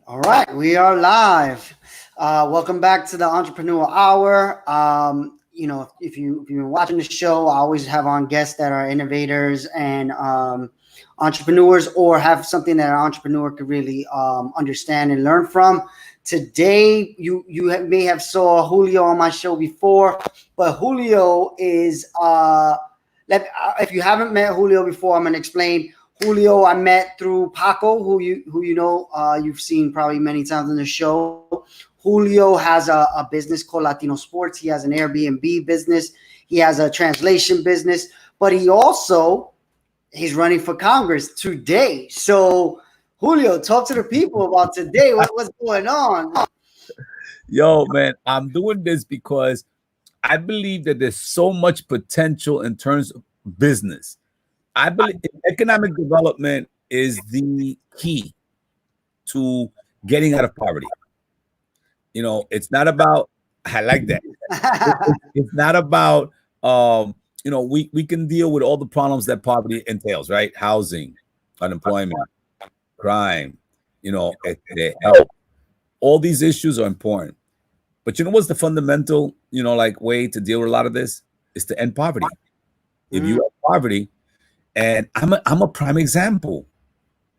All right, we are live. Welcome back to the Entrepreneur Hour. If you've been watching the show, I always have on guests that are innovators and entrepreneurs, or have something that an entrepreneur could really understand and learn from. Today, may have saw Julio on my show before, but Julio is if you haven't met Julio before, I'm gonna explain. Julio, I met through Paco, you've seen probably many times on the show. Julio has a business called Latino Sports. He has an Airbnb business. He has a translation business, but he's running for Congress today. So, Julio, talk to the people about today. What's going on? Yo, man, I'm doing this because I believe that there's so much potential in terms of business. I believe economic development is the key to getting out of poverty. It's not about, I like that. It's not about, we can deal with all the problems that poverty entails, right? Housing, unemployment, crime, health. All these issues are important. But what's the fundamental, way to deal with a lot of this is to end poverty. If you have poverty, and I'm a prime example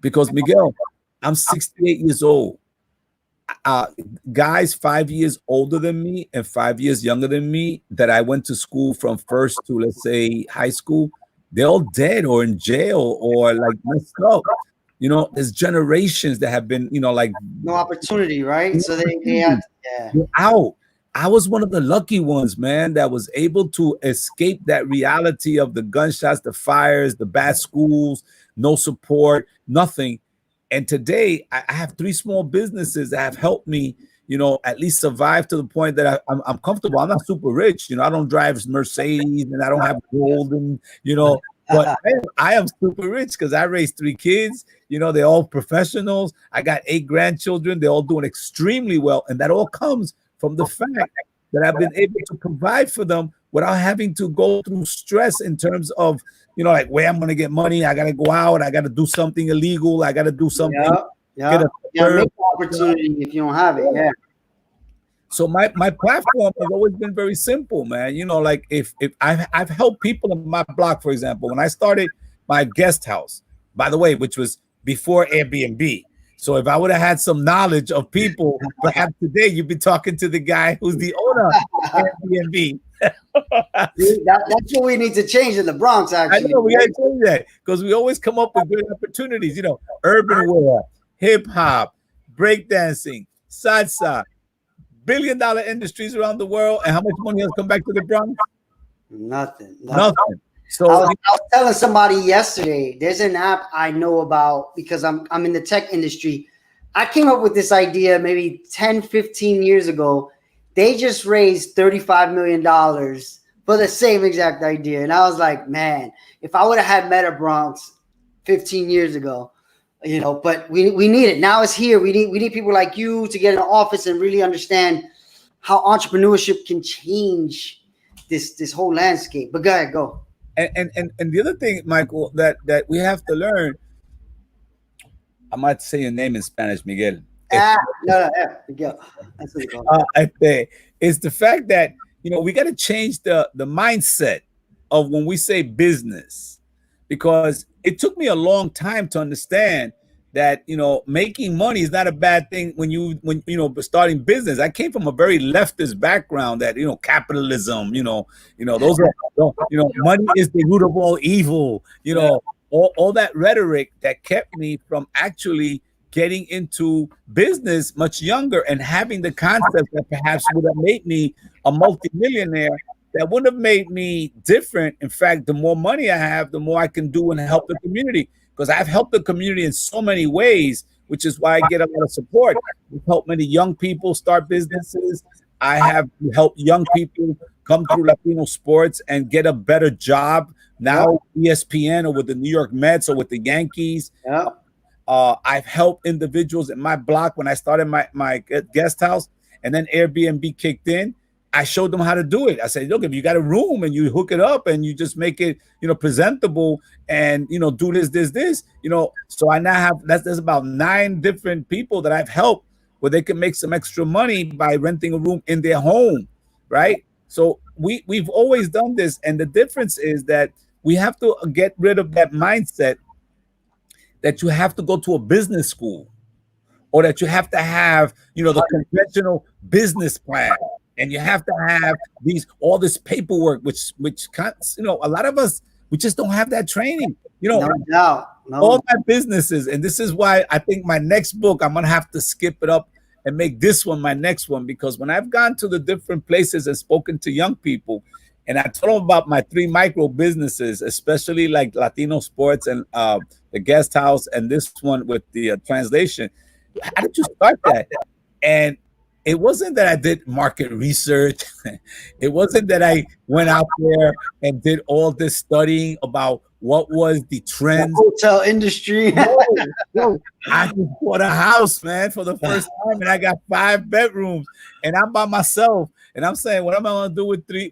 because Miguel, I'm 68 years old. Guys 5 years older than me and 5 years younger than me that I went to school from first to, let's say, high school, they're all dead or in jail or like messed up. There's generations that have been, no opportunity, right? So they had, out. I was one of the lucky ones, man, that was able to escape that reality of the gunshots, the fires, the bad schools, no support, nothing. And today I have 3 small businesses that have helped me, at least survive to the point that I'm comfortable. I'm not super rich. I don't drive Mercedes and I don't have gold and, but I am super rich because I raised 3 kids. They're all professionals. I got 8 grandchildren. They're all doing extremely well. And that all comes from the fact that I've been able to provide for them without having to go through stress in terms of, like where I'm going to get money. I got to go out. I got to do something illegal. I got to do something. Make opportunity if you don't have it. Yeah. So my platform has always been very simple, man. Like if I've helped people in my block, for example, when I started my guest house, by the way, which was before Airbnb. So if I would have had some knowledge of people, perhaps today you'd be talking to the guy who's the owner of Airbnb. That's what we need to change in the Bronx, actually. I know we got to change that because we always come up with great opportunities. Urban wear, hip hop, breakdancing, salsa, billion-dollar industries around the world. And how much money has come back to the Bronx? Nothing. So I was telling somebody yesterday, there's an app I know about because I'm in the tech industry. I came up with this idea maybe 10, 15 years ago. They just raised $35 million for the same exact idea. And I was like, man, if I would have had Meta Bronx 15 years ago, but we need it. Now it's here. We need people like you to get in the office and really understand how entrepreneurship can change this whole landscape. But go ahead, go. And the other thing, Michael, that we have to learn, I might say your name in Spanish, Miguel. Miguel. That's what you call it. It's the fact that we got to change the mindset of when we say business, because it took me a long time to understand that making money is not a bad thing when starting business. I came from a very leftist background that capitalism, those are money is the root of all evil, all that rhetoric that kept me from actually getting into business much younger and having the concept that perhaps would have made me a multimillionaire. That wouldn't have made me different. In fact, the more money I have, the more I can do and help the community, because I've helped the community in so many ways, which is why I get a lot of support. We've helped many young people start businesses. I have helped young people come through Latino sports and get a better job now, ESPN or with the New York Mets or with the Yankees. I've helped individuals in my block when I started my guest house, and then Airbnb kicked in. I showed them how to do it. I said, look, if you got a room and you hook it up and you just make it, presentable and, do this, so I now have, there's about 9 different people that I've helped where they can make some extra money by renting a room in their home, right? So we've always done this. And the difference is that we have to get rid of that mindset that you have to go to a business school or that you have to have, the conventional business plan. And you have to have all this paperwork, which a lot of us, we just don't have that training. No doubt. All my businesses, and this is why I think my next book, I'm gonna have to skip it up and make this one my next one, because when I've gone to the different places and spoken to young people, and I told them about my 3 micro businesses, especially like Latino Sports and the guest house, and this one with the translation. How did you start that? And it wasn't that I did market research. It wasn't that I went out there and did all this studying about what was the trend. Hotel industry. No, I just bought a house, man, for the first time, and I got 5 bedrooms, and I'm by myself. And I'm saying, what am I going to do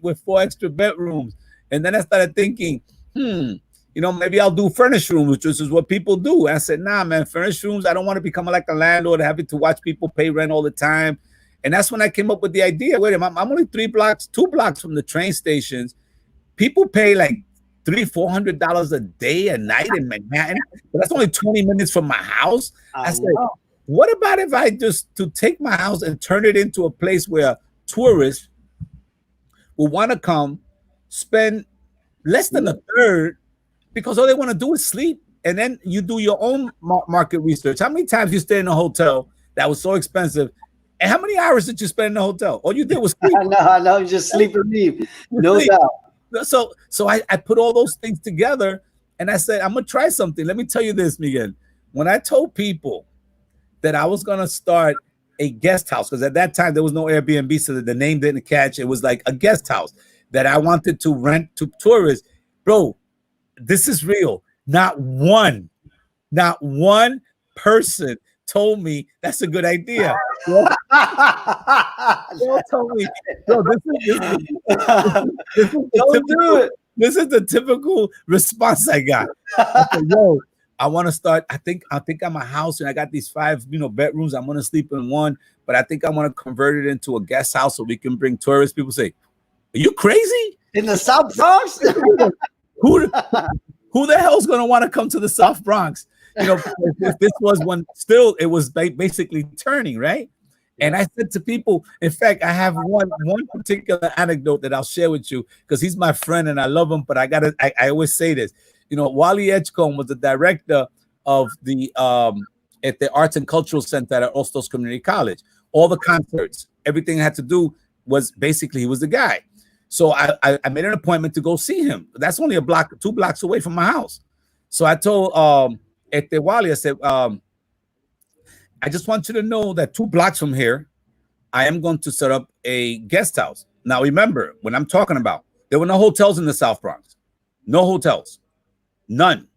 with 4 extra bedrooms? And then I started thinking, maybe I'll do furnished rooms, which is what people do. And I said, nah, man, furnished rooms, I don't want to become like a landlord, having to watch people pay rent all the time. And that's when I came up with the idea. Wait a minute, I'm only 2 blocks from the train stations. People pay like $300-400 a day, a night in Manhattan. But that's only 20 minutes from my house. I said, what about if I just to take my house and turn it into a place where tourists will want to come, spend less than a third, because all they want to do is sleep. And then you do your own market research. How many times you stay in a hotel that was so expensive? And how many hours did you spend in the hotel? All you did was sleep. I know, you just sleep and leave. No doubt. So I put all those things together and I said, I'm going to try something. Let me tell you this, Miguel. When I told people that I was going to start a guest house, because at that time there was no Airbnb, so that the name didn't catch. It was like a guest house that I wanted to rent to tourists. Bro, this is real. Not one person told me that's a good idea. They all told me, "Yo, this is the typical response I got." I said, "Yo, I want to start. I think I'm a house, and I got these 5, bedrooms. I'm gonna sleep in one, but I think I want to convert it into a guest house so we can bring tourists." People say, "Are you crazy? In the South Bronx? Who the hell's gonna want to come to the South Bronx?" This was when still it was basically turning, right? And I said to people, in fact, I have one particular anecdote that I'll share with you because he's my friend and I love him, but I always say this. Wally Edgecombe was the director of the at the Arts and Cultural Center at Ostos Community College. All the concerts, everything I had to do was basically he was the guy. So I made an appointment to go see him. That's only 2 blocks away from my house. So I told Wally, I said, I just want you to know that 2 blocks from here, I am going to set up a guest house. Now, remember, when I'm talking about, there were no hotels in the South Bronx. No hotels. None.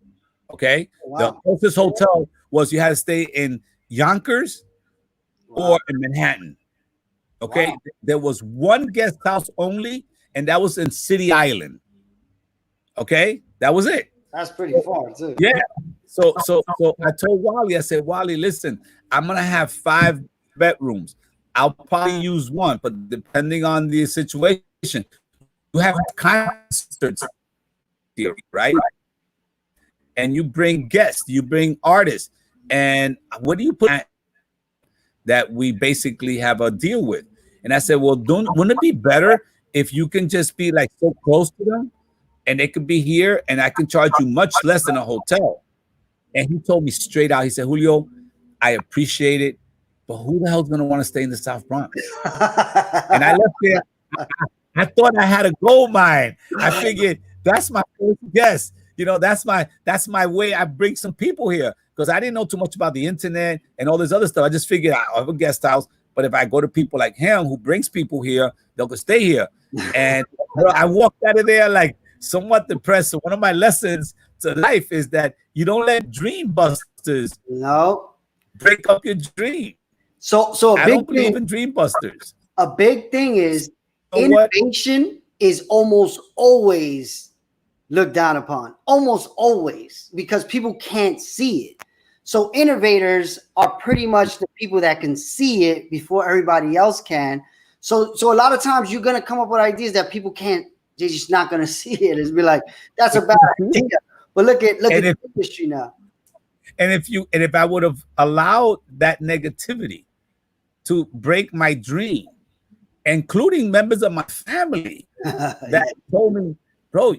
Okay? Wow. The closest hotel was you had to stay in Yonkers or in Manhattan. Okay? Wow. There was one guest house only, and that was in City Island. Okay? That was it. That's pretty far, too. Yeah. So I told Wally, I said, Wally, listen, I'm going to have 5 bedrooms. I'll probably use one, but depending on the situation, you have concerts here, right? And you bring guests, you bring artists. And what do you put that we basically have a deal with? And I said, well, wouldn't it be better if you can just be like so close to them and they could be here and I can charge you much less than a hotel? And he told me straight out, he said, Julio, I appreciate it, but who the hell's going to want to stay in the South Bronx? And I left there. I thought I had a gold mine. I figured that's my first guess. That's my way. I bring some people here because I didn't know too much about the internet and all this other stuff. I just figured I have a guest house. But if I go to people like him who brings people here, they'll stay here. And I walked out of there like somewhat depressed. So one of my lessons to life is that you don't let dream busters break up your dream. So I don't believe in dream busters. A big thing is what? innovation is almost always looked down upon, almost always, because people can't see it. So innovators are pretty much the people that can see it before everybody else can. So a lot of times you're gonna come up with ideas that people can't. They're just not gonna see it. It's be like, that's a bad idea. But look at the industry now. And if I would have allowed that negativity to break my dream, including members of my family that told me, bro,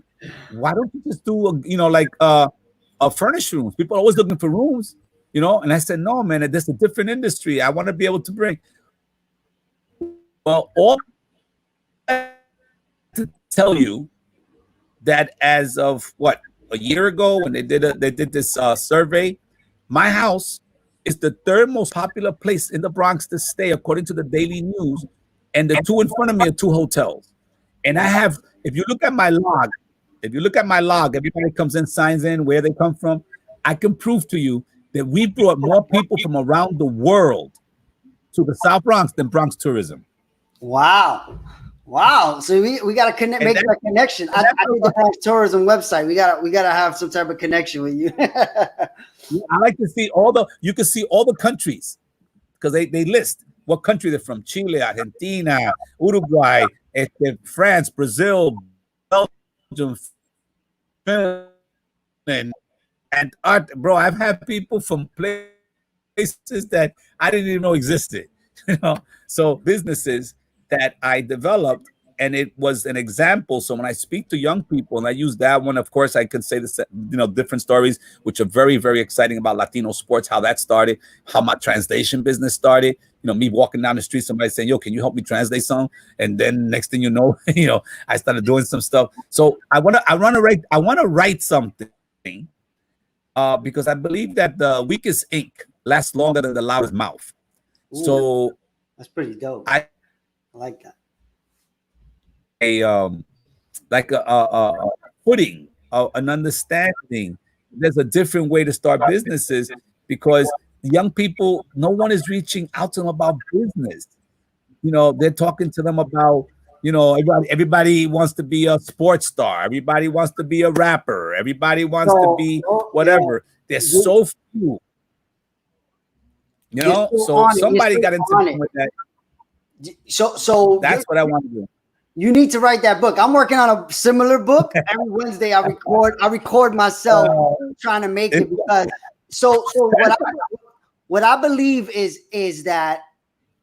why don't you just do a furnished rooms? People are always looking for rooms, and I said, no, man, this is a different industry. I want to be able to bring, well, all to tell you that as of a year ago, when they did this survey, my house is the third most popular place in the Bronx to stay, according to the Daily News, and the two in front of me are two hotels. And I have, if you look at my log, everybody comes in, signs in where they come from. I can prove to you that we brought more people from around the world to the South Bronx than Bronx tourism. Wow. So we got to make that connection. I think the Bronx tourism website, we gotta have some type of connection with you. I like to see you can see all the countries, because they list what country they're from: Chile, Argentina, Uruguay, France, Brazil, Belgium, Finland, and bro, I've had people from places that I didn't even know existed. So businesses that I developed, and it was an example. So when I speak to young people, and I use that one, of course, I can say this, different stories, which are very, very exciting about Latino sports, how that started, how my translation business started. Me walking down the street, somebody saying, yo, can you help me translate something? And then next thing you know, I started doing some stuff. So I want to write something, because I believe that the weakest ink lasts longer than the loudest mouth. Ooh, so that's pretty dope. I like that. A footing, an understanding. There's a different way to start businesses, because young people, no one is reaching out to them about business. They're talking to them about, everybody wants to be a sports star. Everybody wants to be a rapper. Everybody wants to be whatever. There's so few. So somebody got into with that. So that's what I want to do. You need to write that book. I'm working on a similar book. Every Wednesday I record myself trying to make it, because so what I believe is that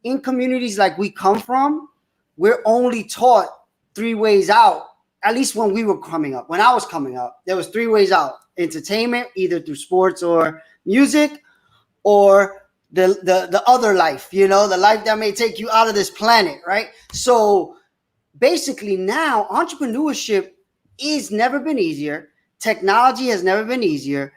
in communities like we come from, we're only taught 3 ways out. At least when we were coming up. When I was coming up, there was 3 ways out: entertainment, either through sports or music, or the other life, the life that may take you out of this planet, right? So basically now entrepreneurship is never been easier. Technology has never been easier.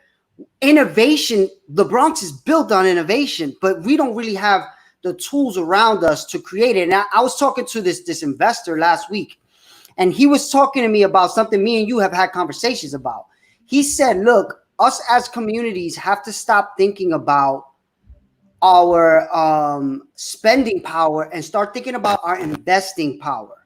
Innovation, the Bronx is built on innovation, but we don't really have the tools around us to create it. And I was talking to this investor last week, and he was talking to me about something me and you have had conversations about. He said, look, us as communities have to stop thinking about our spending power and start thinking about our investing power.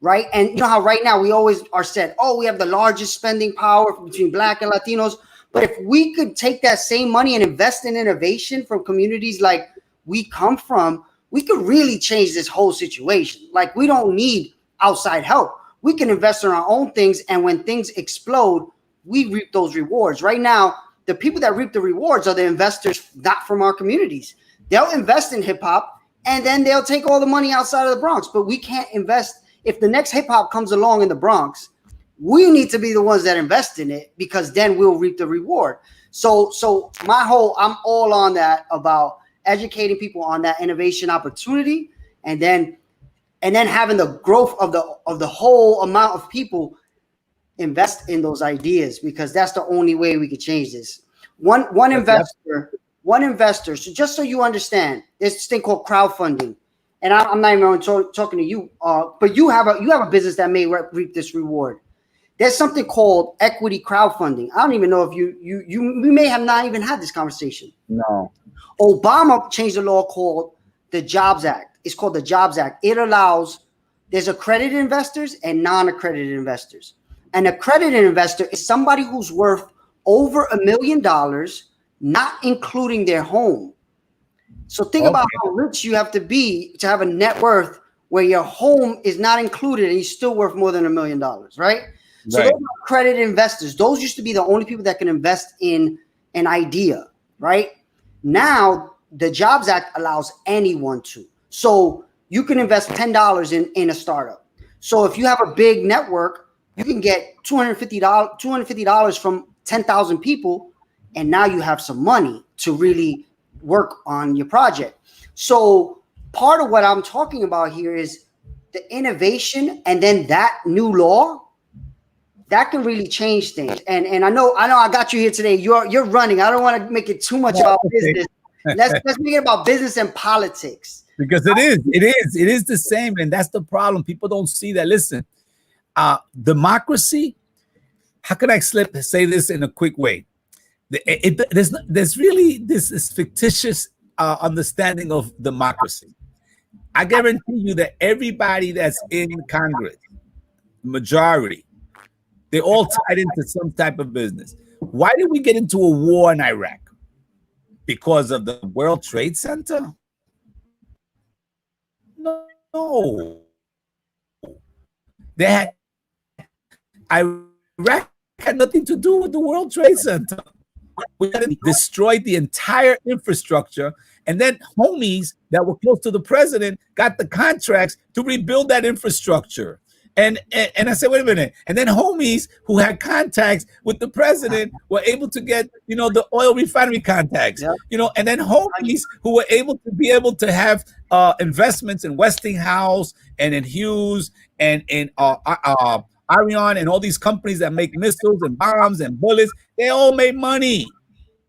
Right. And you know how right now we always are said, oh, we have the largest spending power between Black and Latinos. But if we could take that same money and invest in innovation from communities like we come from, we could really change this whole situation. Like, we don't need outside help. We can invest in our own things. And when things explode, we reap those rewards. Right now, the people that reap the rewards are the investors not from our communities. They'll invest in hip hop and then they'll take all the money outside of the Bronx. But we can't invest. If the next hip hop comes along in the Bronx, we need to be the ones that invest in it, because then we'll reap the reward. So I'm all on that, about educating people on that innovation opportunity, and then having the growth of the whole amount of people invest in those ideas, because that's the only way we could change this. One investor. So just so you understand, there's this thing called crowdfunding. And I'm not even talking to you, but you have a business that may reap this reward. There's something called equity crowdfunding. I don't even know if we may have not even had this conversation. No. Obama changed the law called the Jobs Act. It's called the Jobs Act. It allows there's accredited investors and non-accredited investors. An accredited investor is somebody who's worth over $1 million, not including their home. So think about how rich you have to be to have a net worth where your home is not included and you're still worth more than $1 million, right? So those are accredited investors. Those used to be the only people that can invest in an idea, right? Now, the Jobs Act allows anyone to. So you can invest $10 in a startup. So if you have a big network, you can get $250 from 10,000 people, and now you have some money to really work on your project. So part of what I'm talking about here is the innovation, and then that new law that can really change things. And I know I got you here today. You're running. I don't want to make it too much about business. Let's make it about business and politics. Because it is the same, and that's the problem. People don't see that. Listen, democracy. How can I say this in a quick way? There's really this fictitious understanding of democracy. I guarantee you that everybody that's in Congress, majority, they're all tied into some type of business. Why did we get into a war in Iraq? Because of the World Trade Center? No. Iraq had nothing to do with the World Trade Center. We destroyed the entire infrastructure, and then homies that were close to the president got the contracts to rebuild that infrastructure. And I said, wait a minute. And then homies who had contacts with the president were able to get, the oil refinery contacts, and then homies who were able to have investments in Westinghouse and in Hughes and in Arion and all these companies that make missiles and bombs and bullets. They all made money.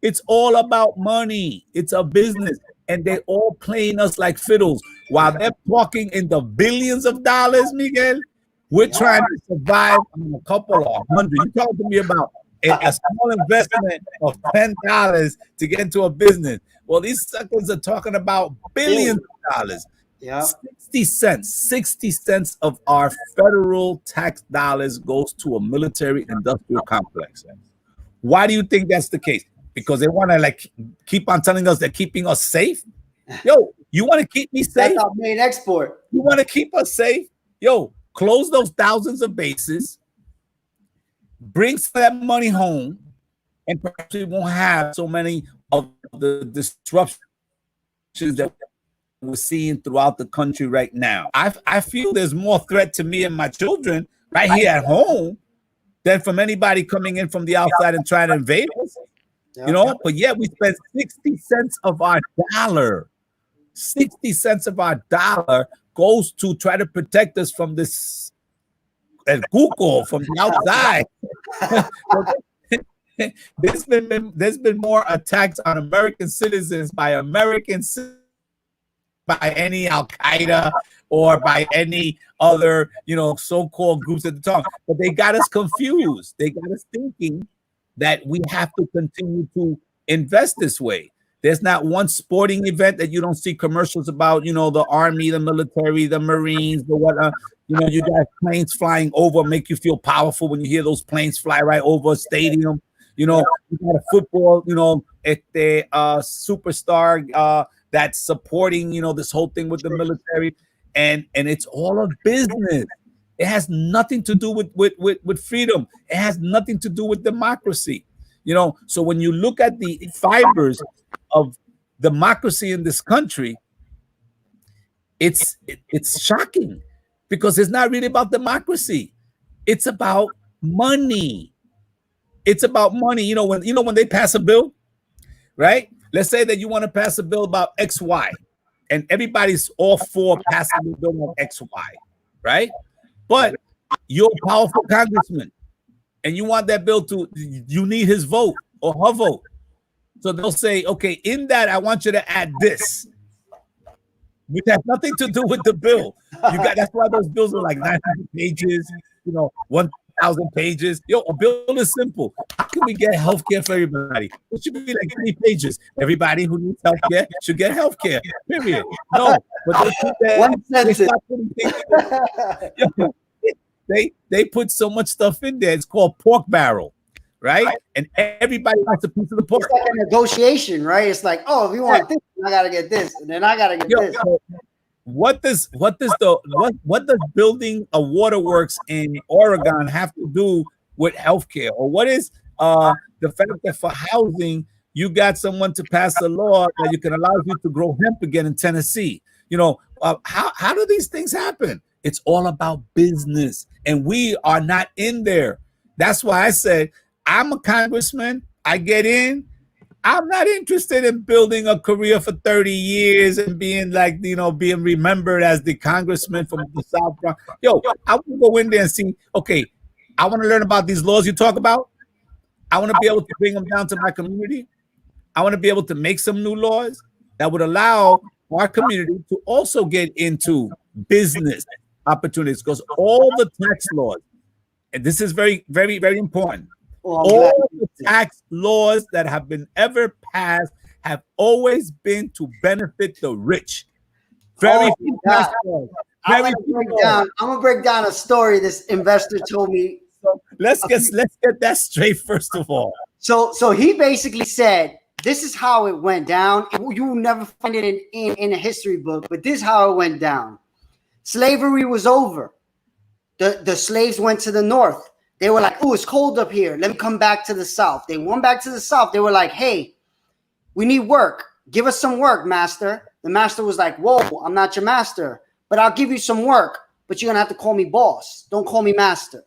It's all about money. It's a business. And they're all playing us like fiddles while they're talking in the billions of dollars, Miguel. We're trying to survive on a couple of hundred. You talking to me about a small investment of $10 to get into a business. Well, these suckers are talking about billions of dollars. Yeah. 60 cents of our federal tax dollars goes to a military industrial complex. Why do you think that's the case? Because they want to keep on telling us they're keeping us safe. Yo, you want to keep me safe? That's our main export. You want to keep us safe? Yo, close those thousands of bases, bring some of that money home, and perhaps we won't have so many of the disruptions that we're seeing throughout the country right now. I feel there's more threat to me and my children right here at home than from anybody coming in from the outside and trying to invade us. But yet we spend 60 cents of our dollar. 60 cents of our dollar goes to try to protect us from this Google from the outside. There's been more attacks on American citizens by any Al Qaeda or by any other so-called groups at the time. But they got us confused. They got us thinking that we have to continue to invest this way. There's not one sporting event that you don't see commercials about, the Army, the military, the Marines, the what, you got planes flying over, make you feel powerful when you hear those planes fly right over a stadium. You got a football, superstar that's supporting, this whole thing with the military. And it's all a business. It has nothing to do with freedom. It has nothing to do with democracy. So when you look at the fibers of democracy in this country, it's shocking because it's not really about democracy. It's about money. It's about money. When they pass a bill, right? Let's say that you want to pass a bill about XY, and everybody's all for passing the bill on XY, right? But you're a powerful congressman, and you want that bill you need his vote or her vote. So they'll say, okay, in that, I want you to add this, which has nothing to do with the bill. That's why those bills are like 900 pages, 1 1,000 pages. Yo, a bill is simple. How can we get healthcare for everybody? It should be like 3 pages. Everybody who needs healthcare should get healthcare. Period. No, but they put that. One They sentence. stop putting things. They put so much stuff in there. It's called pork barrel, right? And everybody wants a piece of the pork. It's like a negotiation, right? It's like, oh, if you want this, I gotta get this, and then I gotta get this. So what does building a waterworks in Oregon have to do with healthcare? Or what is the fact that for housing you got someone to pass a law that you can allow you to grow hemp again in Tennessee? How do these things happen? It's all about business, and we are not in there. That's why I said I'm a congressman. I get in. I'm not interested in building a career for 30 years and being like, being remembered as the congressman from the South Bronx. Yo, I want to go in there and see, okay, I want to learn about these laws you talk about. I want to be able to bring them down to my community. I want to be able to make some new laws that would allow our community to also get into business opportunities, because all the tax laws, and this is very, very, very important, all the tax laws that have been ever passed have always been to benefit the rich. Very few tax laws. I'm gonna break down a story this investor told me. Let's get that straight first of all. So he basically said, this is how it went down. You will never find it in a history book, but this is how it went down. Slavery was over. The slaves went to the north. They were like, oh, it's cold up here. Let me come back to the south. They went back to the south. They were like, hey, we need work. Give us some work, master. The master was like, whoa, I'm not your master, but I'll give you some work, but you're going to have to call me boss. Don't call me master.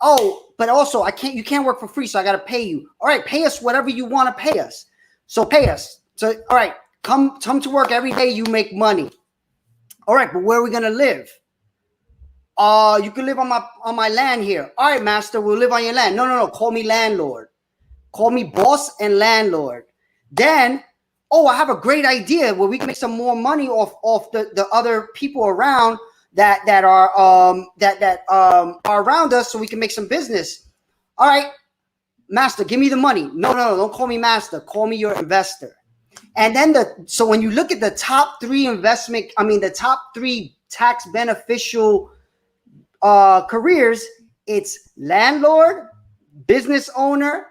Oh, but also you can't work for free, so I got to pay you. All right, pay us whatever you want to pay us. So pay us. So, all right, come to work every day. You make money. All right, but where are we going to live? You can live on my land here. All right, master, we'll live on your land. No. Call me landlord. Call me boss and landlord. Then, I have a great idea where we can make some more money off the other people around that are around us, so we can make some business. All right, master, give me the money. No, don't call me master. Call me your investor. And then so when you look at the top 3 the top 3 tax beneficial careers, it's landlord, business owner,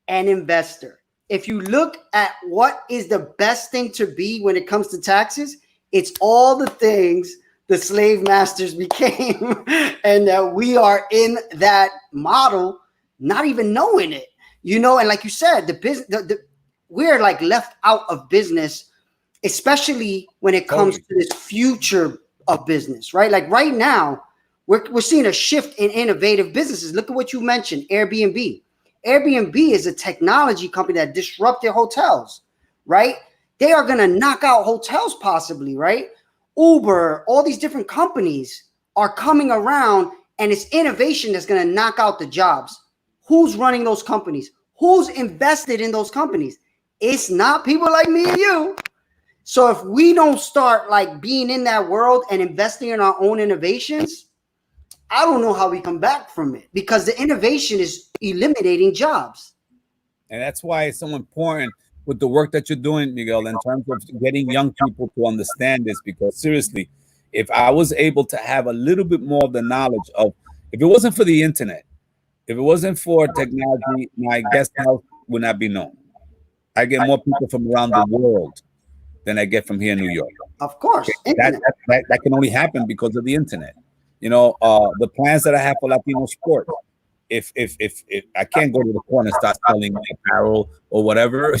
and investor. If you look at what is the best thing to be when it comes to taxes, it's all the things the slave masters became, and that we are in that model, not even knowing it, and like you said, the business, we're like left out of business, especially when it comes to this future of business, right? Like right now, we're seeing a shift in innovative businesses. Look at what you mentioned, Airbnb. Airbnb is a technology company that disrupted hotels, right? They are going to knock out hotels possibly, right? Uber, all these different companies are coming around, and it's innovation that's going to knock out the jobs. Who's running those companies? Who's invested in those companies? It's not people like me and you. So if we don't start like being in that world and investing in our own innovations, I don't know how we come back from it, because the innovation is eliminating jobs. And that's why it's so important with the work that you're doing, Miguel, in terms of getting young people to understand this. Because seriously, if I was able to have a little bit more of the knowledge of, if it wasn't for the internet, if it wasn't for technology, my guest house would not be known. I get more people from around the world than I get from here in New York. Of course. That can only happen because of the internet. The plans that I have for Latino sports, if I can't go to the corner and start selling apparel or whatever,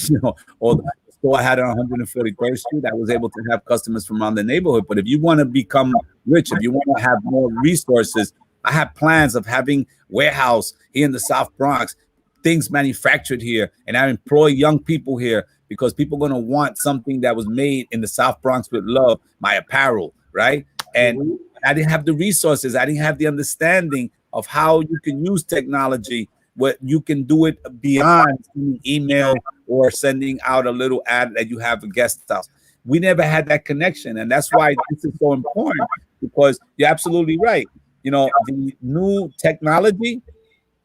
or the store I had on 143rd Street, I was able to have customers from around the neighborhood. But if you want to become rich, if you want to have more resources, I have plans of having warehouse here in the South Bronx, things manufactured here, and I employ young people here because people are going to want something that was made in the South Bronx with love, my apparel, right? And I didn't have the resources. I didn't have the understanding of how you can use technology, what you can do it beyond email or sending out a little ad that you have a guest house. We never had that connection. And that's why this is so important, because you're absolutely right. The new technology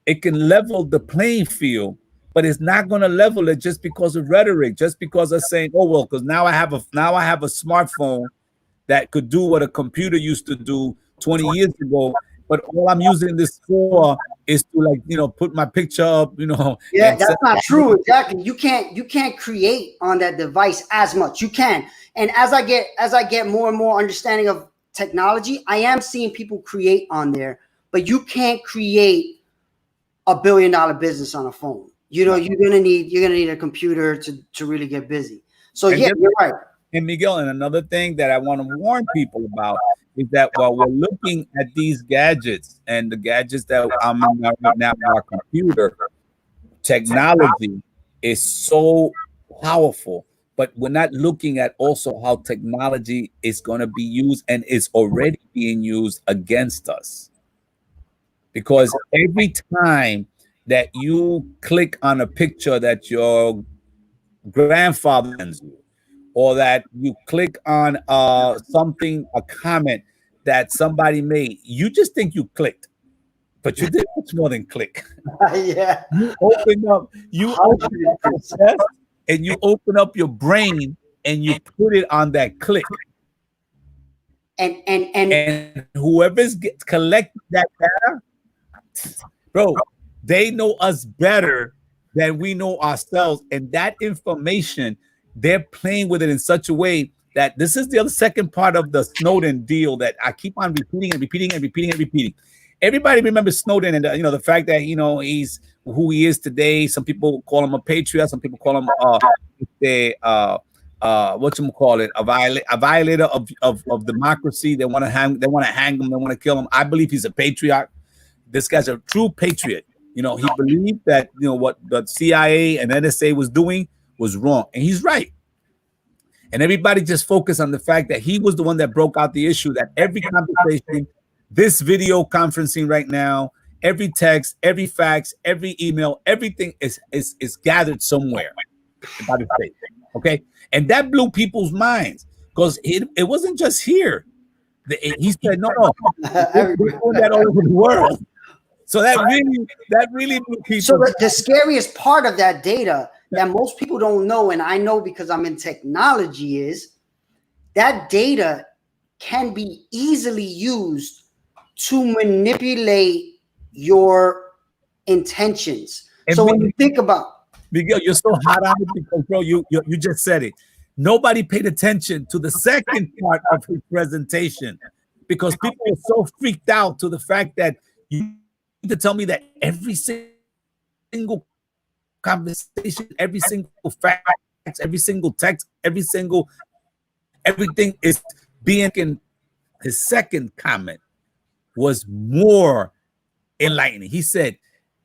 It can level the playing field, but it's not going to level it just because of rhetoric, just because of saying, "Oh well," because now I have a smartphone that could do what a computer used to do 20 years ago. But all I'm using this for is to, like, put my picture up, Yeah, and that's not true. Exactly. You can't create on that device as much. You can. And as I get more and more understanding of technology, I am seeing people create on there, but you can't create $1 billion business on a phone. You're gonna need a computer to really get busy. So yeah, you're right. And Miguel, and another thing that I want to warn people about is that while we're looking at these gadgets and the gadgets that I'm in right now on our computer, technology is so powerful, but we're not looking at also how technology is going to be used and is already being used against us. Because every time that you click on a picture that your grandfather sends you, or that you click on something, a comment that somebody made, you just think you clicked, but you did much more than click. Yeah. You open up your chest and you open up your brain and you put it on that click. And whoever's collecting that data, bro, they know us better than we know ourselves. And that information, they're playing with it in such a way that this is the other second part of the Snowden deal that I keep on repeating and repeating and repeating and repeating. Everybody remembers Snowden and the fact that he's who he is today. Some people call him a patriot. Some people call him a violator of democracy. They want to hang him. They want to kill him. I believe he's a patriot. This guy's a true patriot. He believed that what the CIA and NSA was doing was wrong, and he's right. And everybody just focused on the fact that he was the one that broke out the issue that every conversation, this video conferencing right now, every text, every fax, every email, everything is gathered somewhere about his faith. Okay, and that blew people's minds because it wasn't just here. He said, no, we're doing that all over the world. So that really blew people. So the scariest part of that data that most people don't know, and I know because I'm in technology, is that data can be easily used to manipulate your intentions. And so when you think about Miguel, you're so hot on it because, bro, you just said it. Nobody paid attention to the second part of his presentation because people were so freaked out to the fact that you need to tell me that every single conversation, every single fact, every single text, everything is being in. His second comment was more enlightening. He said,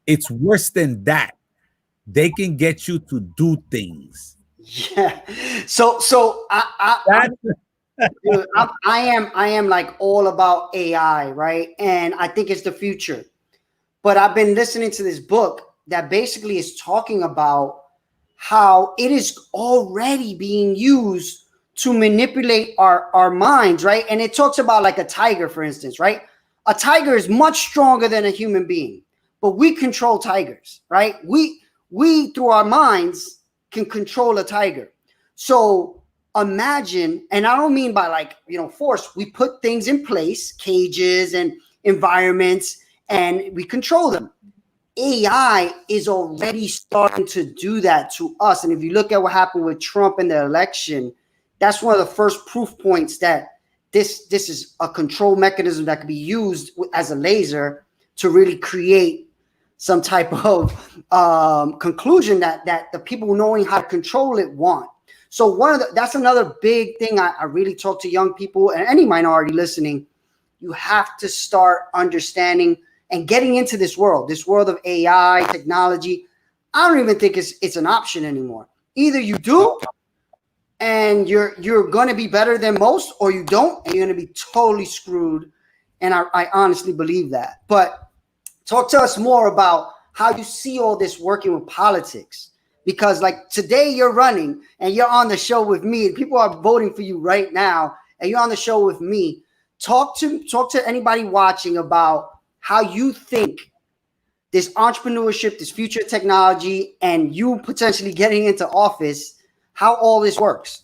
it's worse than that. They can get you to do things. Yeah. So I am like all about AI, right? And I think it's the future. But I've been listening to this book that basically is talking about how it is already being used to manipulate our minds, right? And it talks about like a tiger, for instance, right? A tiger is much stronger than a human being, but we control tigers, right? We through our minds can control a tiger. So imagine, and I don't mean by like, force, we put things in place, cages and environments, and we control them. AI is already starting to do that to us. And if you look at what happened with Trump in the election, that's one of the first proof points that this is a control mechanism that can be used as a laser to really create some type of conclusion that the people knowing how to control it want. So that's another big thing I really talk to young people and any minority listening. You have to start understanding and getting into this world of AI technology. I don't even think it's an option anymore. Either you do and you're going to be better than most, or you don't and you're going to be totally screwed. And I honestly believe that. But talk to us more about how you see all this working with politics. Because like today you're running and you're on the show with me and people are voting for you right now and you're on the show with me. Talk to anybody watching about how you think this entrepreneurship, this future technology, and you potentially getting into office, how all this works?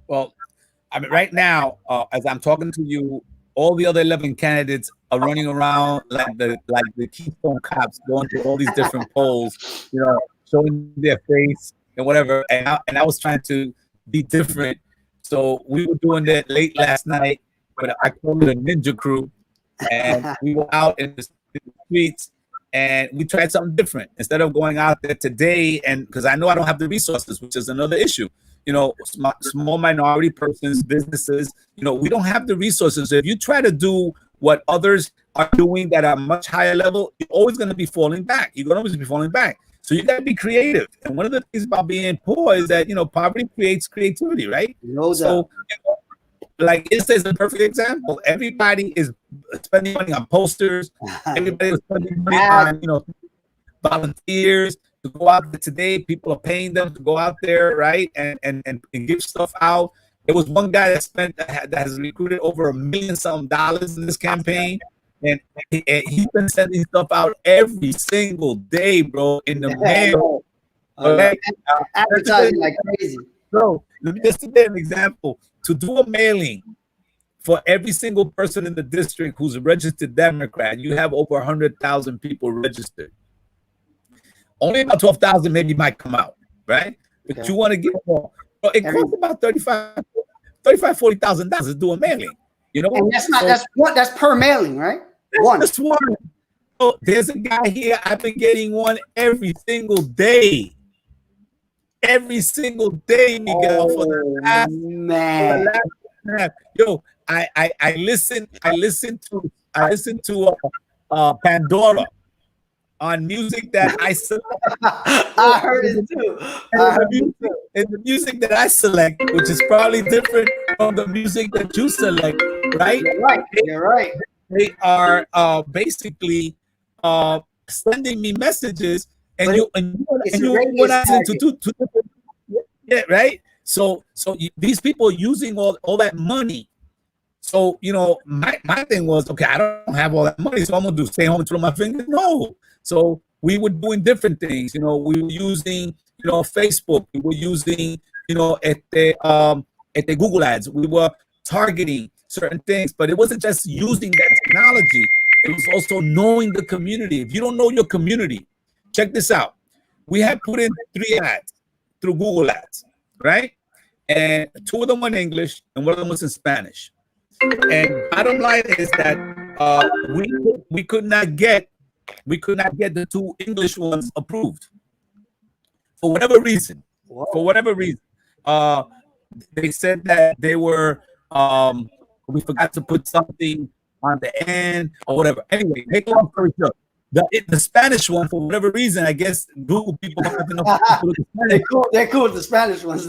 Well, I mean, right now, as I'm talking to you, all the other 11 candidates are running around like the Keystone Cops, going to all these different polls, you know, showing their face and whatever. And I was trying to be different. So we were doing that late last night, but I called it a ninja crew, and we were out in the streets, and we tried something different instead of going out there today. And because I know I don't have the resources, which is another issue. You know, small minority persons, businesses, you know, we don't have the resources. If you try to do what others are doing that are much higher level, you're always going to be falling back. You're going to always be falling back. So you got to be creative. And one of the things about being poor is that, you know, poverty creates creativity, right? No doubt. So, you know, like it says a perfect example. Everybody is spending money on posters. Everybody is spending money on, you know, volunteers to go out there today. People are paying them to go out there, right, and give stuff out. There was one guy that has recruited over $1 million some in this campaign, and he's been sending stuff out every single day, bro, in the mail. Okay? Advertising like crazy. So let me just give you an example. To do a mailing for every single person in the district who's a registered Democrat, you have over 100,000 people registered. Only about 12,000 maybe might come out, right? But okay, you want to give more. Well, it costs about $40,000 to do a mailing. You know, and that's not that's per mailing, right? That's one. So there's a guy here. I've been getting one every single day. Every single day, Miguel. For the last, man. Yo, I listen to Pandora on music that I select. I heard it too. And the music that I select, which is probably different from the music that you select, right? You're right. They are basically sending me messages, and you what I listen to two different, yeah, right? So these people are using all that money. So, you know, my thing was, okay, I don't have all that money, so I'm gonna stay home and twiddle my fingers. No. So we were doing different things. You know, we were using, you know, Facebook. We were using, you know, at the Google ads. We were targeting certain things, but it wasn't just using that technology. It was also knowing the community. If you don't know your community, check this out. We had put in 3 ads through Google ads, right? And 2 of them were in English and 1 of them was in Spanish. And bottom line is that we could not get the 2 English ones approved for whatever reason. For whatever reason, they said that they were we forgot to put something on the end or whatever. Anyway, make a long story short, the Spanish one, for whatever reason, I guess Google people don't have enough people with the Spanish. They're cool with the Spanish ones.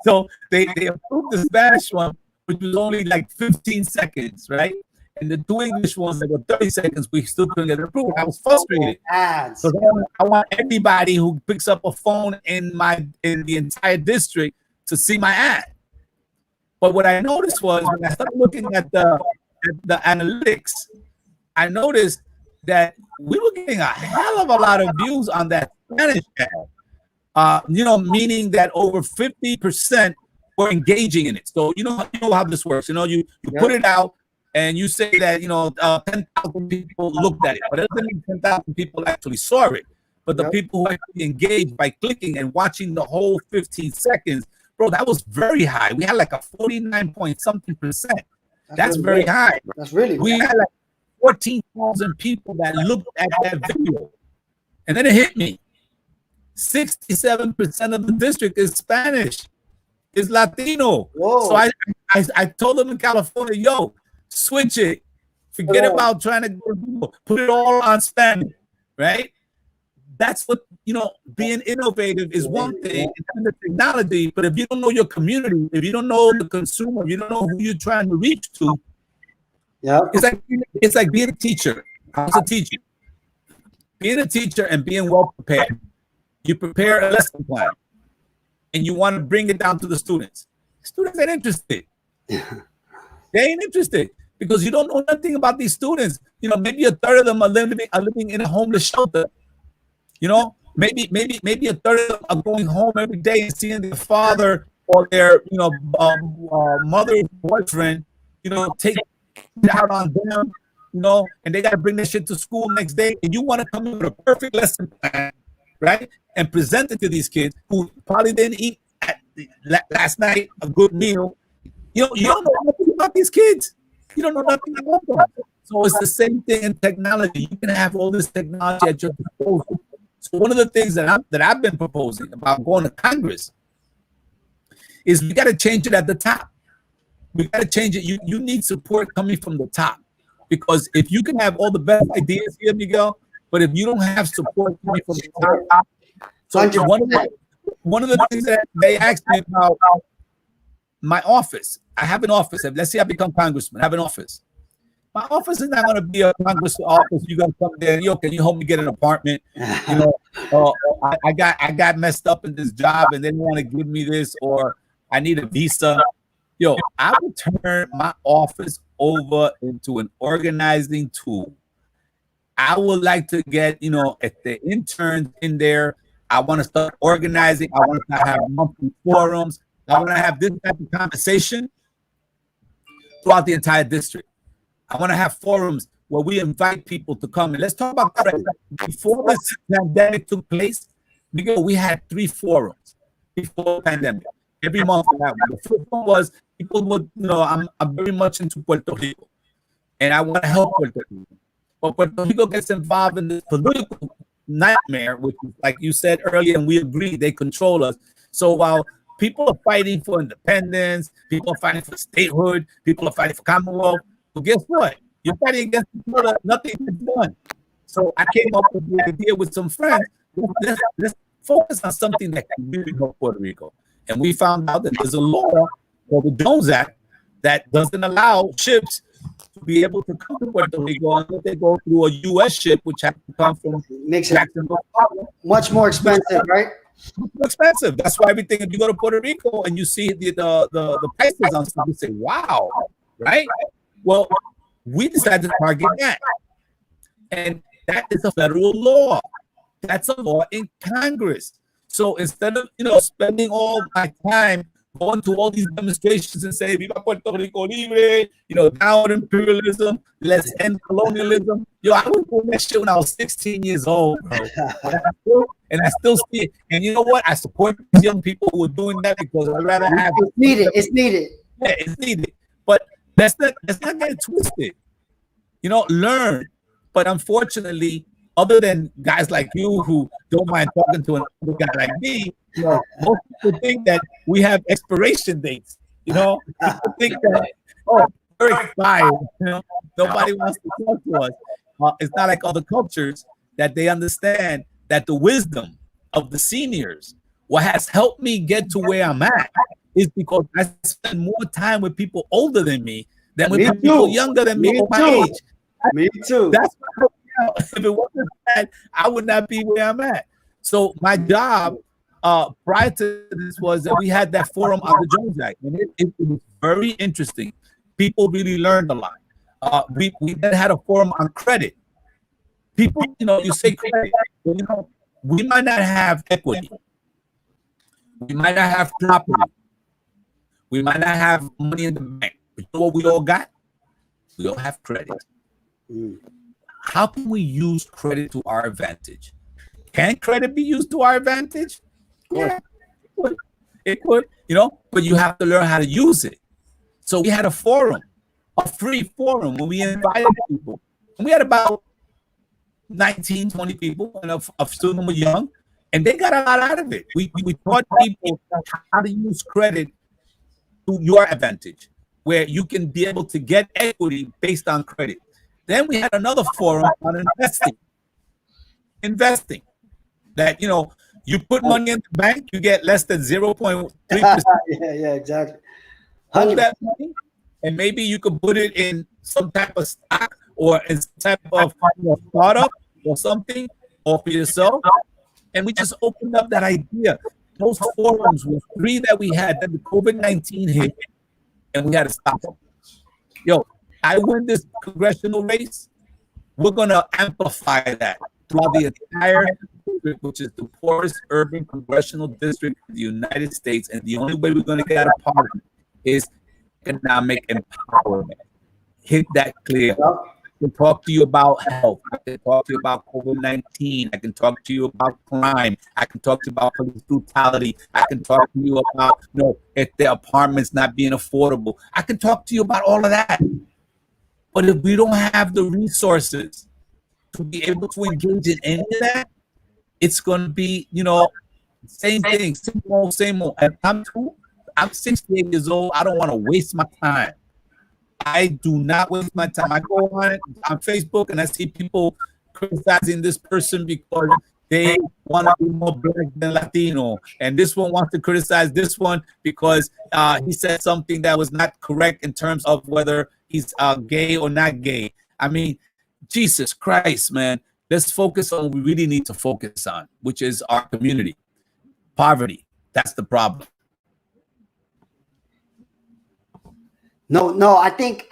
So they approved the Spanish one, which was only like 15 seconds, right? And the 2 English ones that were 30 seconds, we still couldn't get it approved. I was frustrated. So I want everybody who picks up a phone in the entire district to see my ad. But what I noticed was when I started looking at the analytics, I noticed that we were getting a hell of a lot of views on that Spanish ad. You know, meaning that over 50% were engaging in it. So you know how this works. You know, you put it out and you say that, you know, 10,000 people looked at it, but it doesn't mean 10,000 people actually saw it. But the people who actually engaged by clicking and watching the whole 15 seconds, bro, that was very high. We had like a 49 point something percent. That's really very high. That's really we had like 14,000 people that looked at that video. And then it hit me. 67% of the district is Spanish, is Latino. Whoa. So I told them in California, yo, switch it. Forget about trying to go to Google. Put it all on Spanish, right? That's what, you know, being innovative is one thing in the technology, but if you don't know your community, if you don't know the consumer, you don't know who you're trying to reach to, it's like being a teacher. I was a teacher. Being a teacher and being well prepared. You prepare a lesson plan and you want to bring it down to the students. Students ain't interested. They ain't interested because you don't know nothing about these students. You know, maybe a third of them are living in a homeless shelter. You know, maybe a third of them are going home every day and seeing their father or their mother's boyfriend, take it out on them, and they got to bring that shit to school next day. And you want to come in with a perfect lesson plan, right? And present it to these kids who probably didn't eat last night a good meal. You don't know nothing about these kids. You don't know nothing about them. So it's the same thing in technology. You can have all this technology at your disposal. So one of the things that I've been proposing about going to Congress is we got to change it at the top. We got to change it. You need support coming from the top, because if you can have all the best ideas here, Miguel, but if you don't have support coming from the top, so one of the things that they asked me about my office. I have an office. Let's say I become congressman. I have an office. My office is not going to be a Congress office. You're going to come there. Can you help me get an apartment? I got messed up in this job and they want to give me this, or I need a visa. I would turn my office over into an organizing tool. I would like to get, if the interns in there, I want to start organizing. I want to have monthly forums. I want to have this type of conversation throughout the entire district. I want to have forums where we invite people to come. And let's talk about that. Before this pandemic took place, we had 3 forums before the pandemic. Every month we had one. The first one was people would, I'm very much into Puerto Rico, and I want to help Puerto Rico. But Puerto Rico gets involved in this political nightmare, which is, like you said earlier, and we agree, they control us. So while people are fighting for independence, people are fighting for statehood, people are fighting for Commonwealth, but guess what? You're fighting against people that nothing is done. So I came up with the idea with some friends. Let's focus on something that can really help Puerto Rico. And we found out that there's a law called the Jones Act that doesn't allow ships to be able to come to Puerto Rico unless they go through a U.S. ship, which has to come from Jacksonville. Much more expensive, right? Much more expensive. That's why everything, if you go to Puerto Rico and you see the prices on stuff, you say, wow, right? Well, we decided to target that. And that is a federal law. That's a law in Congress. So instead of, spending all my time going to all these demonstrations and say, Viva Puerto Rico Libre, down imperialism, let's end colonialism. I was doing that shit when I was 16 years old, bro. And I still see it. And you know what? I support these young people who are doing that because I'd rather have it. It's needed. Yeah, it's needed. But let's not get it twisted. Learn. But unfortunately, other than guys like you who don't mind talking to another guy like me, most people think that we have expiration dates. People think that, we're expired. Nobody wants to talk to us. It's not like other cultures that they understand that the wisdom of the seniors, what has helped me get to where I'm at, is because I spend more time with people older than me than with people younger than me my age. Me too. That's what if it wasn't that, I would not be where I'm at. So my job prior to this was that we had that forum on the Jones Act, and it was very interesting. People really learned a lot. We then had a forum on credit. People, you say credit, but, we might not have equity. We might not have property. We might not have money in the bank. But you know what we all got? We all have credit. How can we use credit to our advantage? Can credit be used to our advantage? Yeah, it could, but you have to learn how to use it. So we had a forum, a free forum, when we invited people. And we had about 19, 20 people, and a few of them were young, and they got a lot out of it. We taught people how to use credit to your advantage, where you can be able to get equity based on credit. Then we had another forum on investing. That, you put money in the bank, you get less than 0.3%. Yeah, exactly. Hold that money, and maybe you could put it in some type of stock or in some type of startup or something, or for yourself. And we just opened up that idea. Those forums were 3 that we had. Then the COVID-19 hit, and we had to stop them. I win this congressional race, we're going to amplify that throughout the entire district, which is the poorest urban congressional district in the United States. And the only way we're going to get a pardon is economic empowerment. Hit that clear. I can talk to you about health. I can talk to you about COVID-19. I can talk to you about crime. I can talk to you about police brutality. I can talk to you about, if the apartments not being affordable. I can talk to you about all of that. But if we don't have the resources to be able to engage in any of that, it's going to be, same thing, same old. And I'm 68 years old. I don't want to waste my time. I do not waste my time. I go on Facebook and I see people criticizing this person because they want to be more black than Latino. And this one wants to criticize this one because he said something that was not correct in terms of whether he's gay or not gay. I mean, Jesus Christ, man. Let's focus on what we really need to focus on, which is our community. Poverty. That's the problem. No, I think,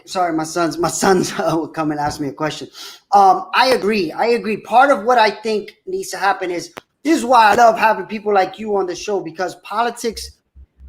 sorry, my sons will come and ask me a question. I agree. Part of what I think needs to happen is, this is why I love having people like you on the show, because politics,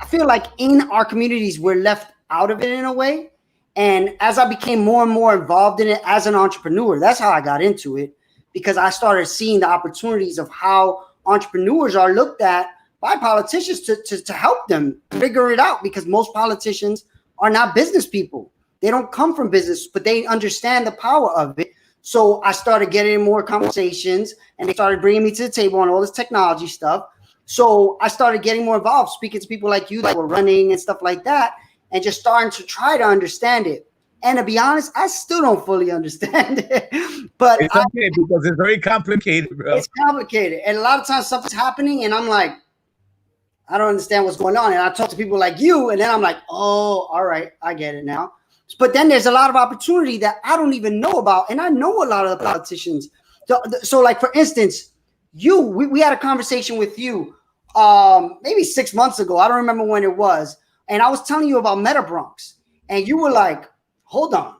I feel like in our communities, we're left out of it in a way. And as I became more and more involved in it as an entrepreneur, that's how I got into it, because I started seeing the opportunities of how entrepreneurs are looked at by politicians to help them figure it out, because most politicians are not business people. They don't come from business, but they understand the power of it. So I started getting in more conversations, and they started bringing me to the table on all this technology stuff. So I started getting more involved, speaking to people like you that were running and stuff like that, and just starting to try to understand it. And to be honest, I still don't fully understand it. But it's okay, because it's very complicated, bro. It's complicated. And a lot of times something's happening, and I'm like, I don't understand what's going on. And I talk to people like you, and then I'm like, oh, all right, I get it now. But then there's a lot of opportunity that I don't even know about. And I know a lot of the politicians. So like, for instance, we had a conversation with you maybe 6 months ago. I don't remember when it was. And I was telling you about Meta Bronx. And you were like, hold on.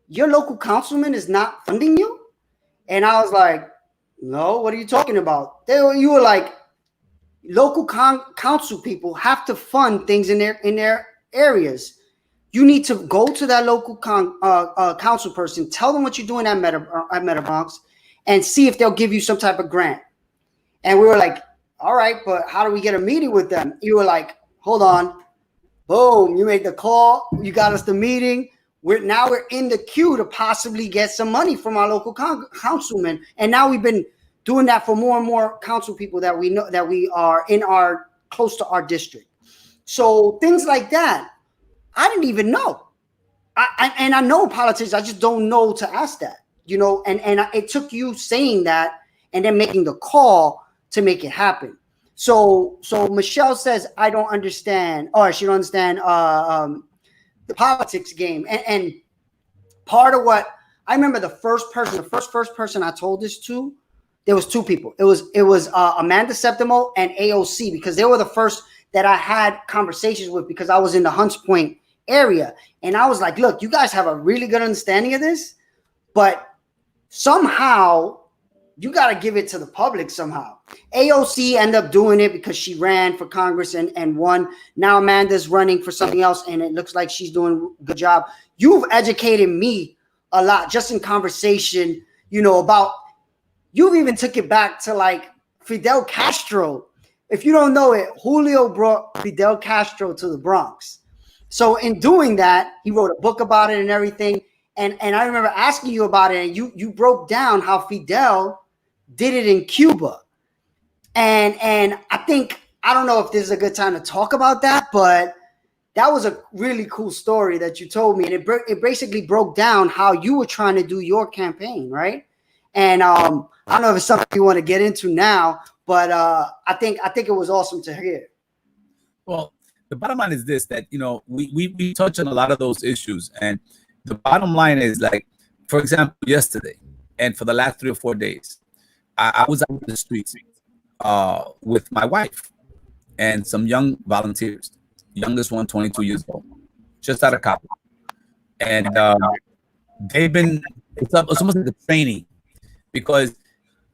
Your local councilman is not funding you? And I was like, no, what are you talking about? You were like, local council people have to fund things in their areas. You need to go to that local council person, tell them what you're doing at Meta Bronx, and see if they'll give you some type of grant. And we were like, all right, but how do we get a meeting with them? You were like, hold on. Boom, you made the call. You got us the meeting. We're in the queue to possibly get some money from our local councilman. And now we've been doing that for more and more council people that we know, that we are close to our district. So things like that, I didn't even know. I know politicians, I just don't know to ask that, and it took you saying that and then making the call to make it happen. So Michelle says, I don't understand, or she don't understand the politics game. And part of what I remember, the first person I told this to, there was two people. It was Amanda Septimo and AOC, because they were the first that I had conversations with, because I was in the Hunts Point area. And I was like, look, you guys have a really good understanding of this, but somehow you got to give it to the public somehow. AOC ended up doing it because she ran for Congress and won. Now Amanda's running for something else, and it looks like she's doing a good job. You've educated me a lot just in conversation, about, you've even took it back to like Fidel Castro. If you don't know it, Julio brought Fidel Castro to the Bronx. So in doing that, he wrote a book about it and everything. And I remember asking you about it, and you broke down how Fidel did it in Cuba. And I don't know if this is a good time to talk about that, but that was a really cool story that you told me. And it basically broke down how you were trying to do your campaign, right? And I don't know if it's something you want to get into now, but I think it was awesome to hear. Well, the bottom line is this, that, we touch on a lot of those issues. And the bottom line is, like, for example, yesterday and for the last 3 or 4 days, I was out in the streets with my wife and some young volunteers. Youngest one, 22 years old, just out of college. and it's almost like a training, because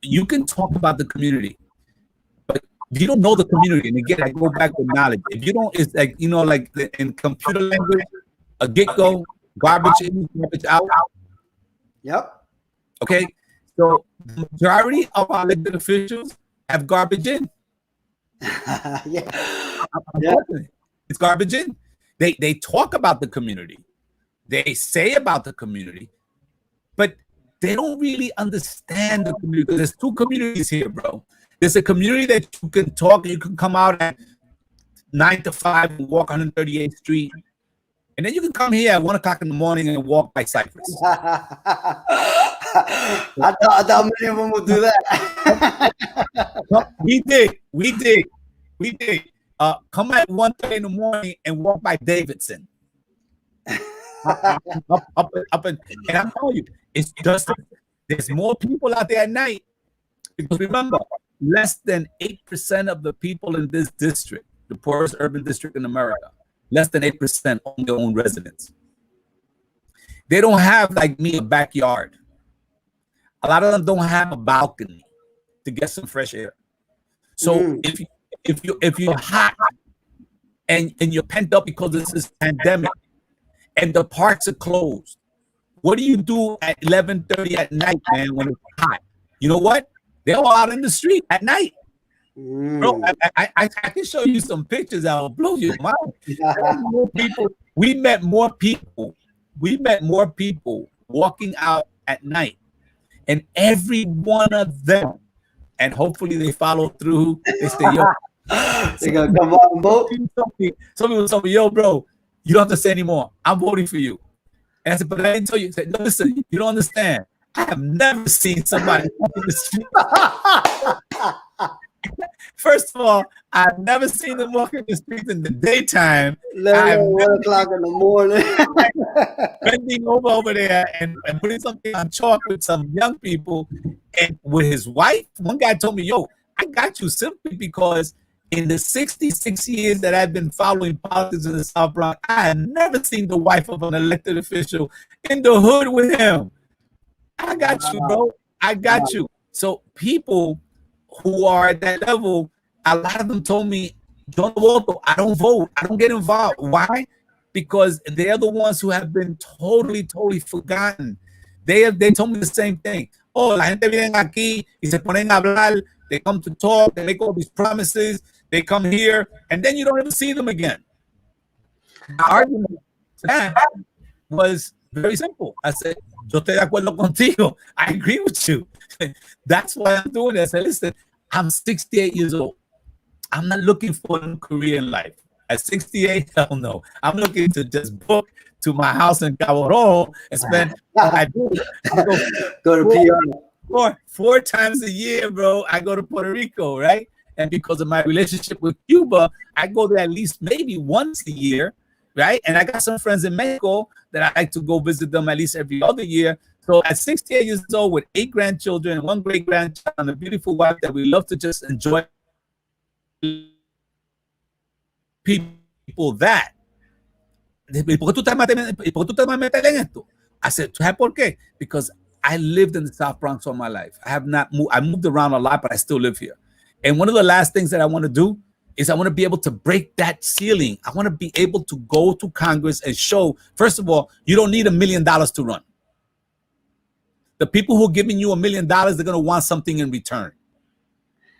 you can talk about the community, but if you don't know the community, and again, I go back with knowledge. If you don't, it's like, like in computer language, a get-go, garbage in, garbage out. Yep. Okay, so the majority of our elected officials have garbage in. Yeah. It's garbage in. They talk about the community, they say about the community, but they don't really understand the community. There's two communities here, bro. There's a community that you can talk, you can come out at 9 to 5 and walk 138th Street. And then you can come here at 1 o'clock in the morning and walk by Cypress. I thought many of them would do that. We did. Come at 1:30 in the morning and walk by Davidson. up, and I'm telling you, it's just, there's more people out there at night, because remember, less than 8% of the people in this district, the poorest urban district in America, less than 8% own their own residence. They don't have, like me, a backyard. A lot of them don't have a balcony to get some fresh air. So if you're hot and you're pent up because this is pandemic and the parks are closed, what do you do at 11:30 at night, man, when it's hot? You know what? They're all out in the street at night. Bro, I can show you some pictures that will blow your mind. We met more people walking out at night, and every one of them, and hopefully they follow through. They say, yo, they gonna come out and vote. Some people told me, yo, bro, you don't have to say anymore. I'm voting for you. And I said, but I didn't tell you. I said, no, listen, you don't understand. I have never seen somebody in the street. First of all, I've never seen them walk in the streets in the daytime. 1 o'clock in the morning. Bending over there and putting something on chalk with some young people and with his wife. One guy told me, yo, I got you simply because in the 66 years that I've been following politics in the South Bronx, I have never seen the wife of an elected official in the hood with him. I got you, bro. I got you. So people who are at that level, a lot of them told me, John Waldo, I don't vote. I don't get involved. Why? Because they're the ones who have been totally forgotten. They told me the same thing. Oh, la gente viene aquí y se ponen a hablar. They come to talk. They make all these promises. They come here, and then you don't ever see them again. The argument to that was very simple. I said, yo estoy de acuerdo contigo. I agree with you. That's why I'm doing this. I said, listen, I'm 68 years old. I'm not looking for a career in life. At 68, hell no. I'm looking to just book to my house in Cabo Rojo and spend what I do. Go to PR. Four times a year, bro. I go to Puerto Rico, right? And because of my relationship with Cuba, I go there at least maybe once a year, right? And I got some friends in Mexico that I like to go visit them at least every other year. So at 68 years old with 8 grandchildren and 1 great grandchild and a beautiful wife that we love to just enjoy people that. ¿Por qué tú te metes en esto? I said, ¿sabes por qué? Because I lived in the South Bronx all my life. I have not moved. I moved around a lot, but I still live here. And one of the last things that I want to do is I want to be able to break that ceiling. I want to be able to go to Congress and show, first of all, you don't need $1 million to run. The people who are giving you $1 million, they're going to want something in return.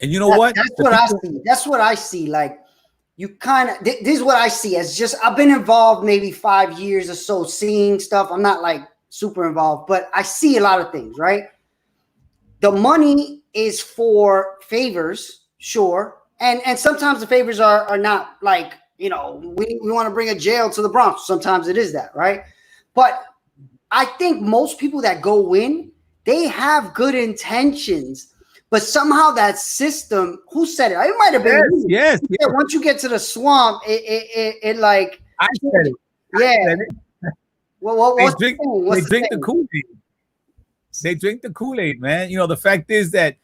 And you know what? That's what I see. That's what I see. Like, you kind of, this is what I see as just, I've been involved maybe 5 years or so seeing stuff. I'm not like super involved, but I see a lot of things, right? The money is for favors, sure. And sometimes the favors are not like, you know, we want to bring a jail to the Bronx. Sometimes it is that, right? But I think most people that go in, they have good intentions, but somehow that system, who said it? It might have been you. Yes. Once you get to the swamp, it like, I said it. Yeah. Well, they drink the Kool-Aid. They drink the Kool-Aid, man. You know, the fact is that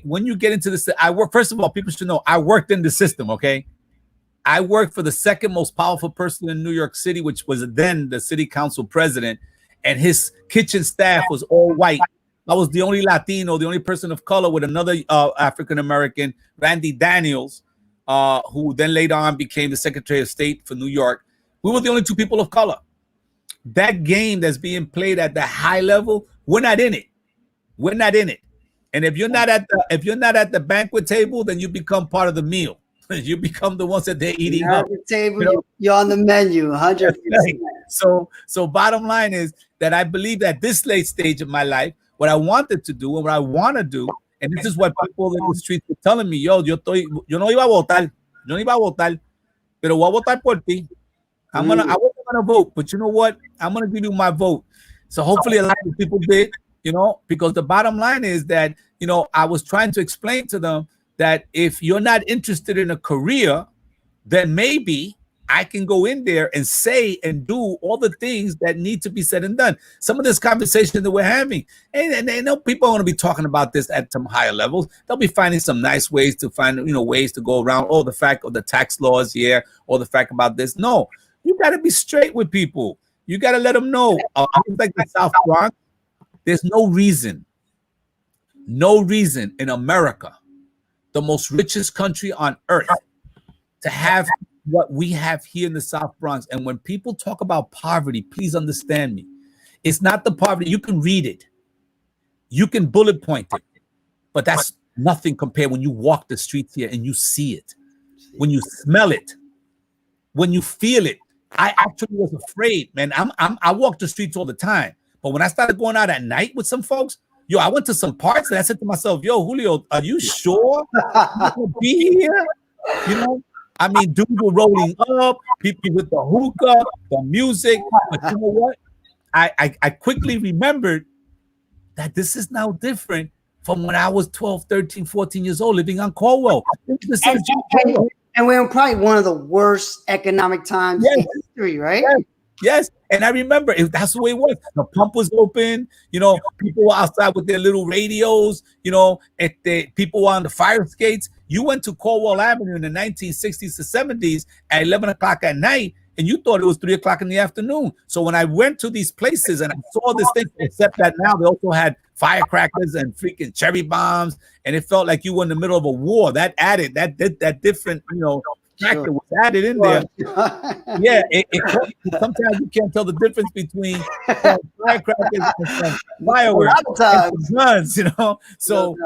when you get into this, first of all, people should know I worked in the system, okay? I worked for the second most powerful person in New York City, which was then the city council president, and his kitchen staff was all white. I was the only Latino, the only person of color, with another African American, Randy Daniels, who then later on became the Secretary of State for New York. We were the only two people of color. That game that's being played at the high level, we're not in it. We're not in it. And if you're not at the banquet table, then you become part of the meal. You become the ones that they're eating you're up. at the table, you're on the menu, 100%. So bottom line is that I believe that this late stage of my life, what I wanted to do and what I want to do, and this is what people in the streets were telling me, yo no iba a votar, pero voy a votar por ti. I wasn't gonna vote, but you know what? I'm gonna give you my vote. So hopefully a lot of people did, because the bottom line is that, I was trying to explain to them that if you're not interested in a career, then maybe I can go in there and say and do all the things that need to be said and done. Some of this conversation that we're having, and I know people are going to be talking about this at some higher levels. They'll be finding some nice ways to find, ways to go around, the fact of the tax laws here, or the fact about this. No, you got to be straight with people. You got to let them know. Like the South Bronx, there's no reason in America, the most richest country on earth, to have what we have here in the South Bronx. And when people talk about poverty, please understand me. It's not the poverty. You can read it. You can bullet point it. But that's nothing compared when you walk the streets here and you see it, when you smell it, when you feel it. I actually was afraid, man. I walk the streets all the time. But when I started going out at night with some folks, I went to some parts and I said to myself, yo, Julio, are you sure you will be here? I mean, dudes were rolling up, people with the hookah, the music. But you know what? I quickly remembered that this is now different from when I was 12, 13, 14 years old living on Caldwell. And we're in probably one of the worst economic times in history, right? Yes. And I remember that's the way it was. The pump was open, people were outside with their little radios, people were on the fire skates. You went to Caldwell Avenue in the 1960s to 70s at 11 o'clock at night, and you thought it was 3 o'clock in the afternoon. So when I went to these places and I saw this thing, except that now they also had firecrackers and freaking cherry bombs, and it felt like you were in the middle of a war. That added that different, factor was added in there. Yeah, sometimes you can't tell the difference between firecrackers and fireworks and guns, So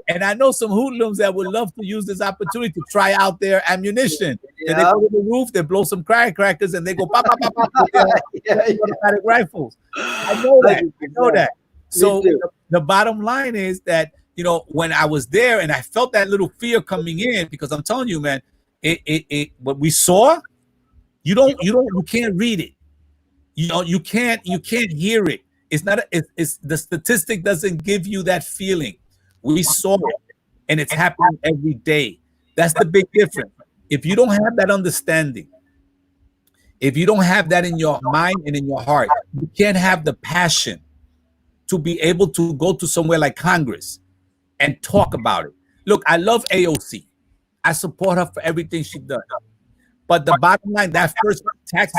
and I know some hoodlums that would love to use this opportunity to try out their ammunition. And they go to the roof, they blow some firecrackers, and they go pop, pop, pop, pop with their automatic rifles. I know that. So the bottom line is that when I was there and I felt that little fear coming in, because I'm telling you, man. What we saw, you can't read it. You can't hear it. It's not. It's the statistic doesn't give you that feeling. We saw it, and it's happening every day. That's the big difference. If you don't have that understanding, if you don't have that in your mind and in your heart, you can't have the passion to be able to go to somewhere like Congress and talk about it. Look, I love AOC. I support her for everything she does. But the bottom line, that first tax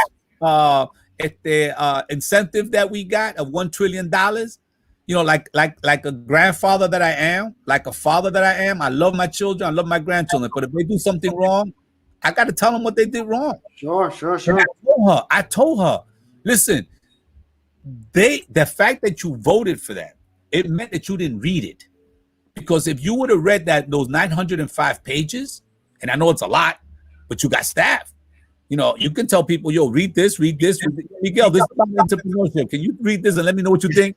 incentive that we got of $1 trillion, like a grandfather that I am, like a father that I am, I love my children, I love my grandchildren. But if they do something wrong, I got to tell them what they did wrong. Sure. I told her, listen, the fact that you voted for that, it meant that you didn't read it. Because if you would have read those 905 pages, and I know it's a lot, but you got staff. You can tell people, yo, read this. Miguel, this is about entrepreneurship. Can you read this and let me know what you think?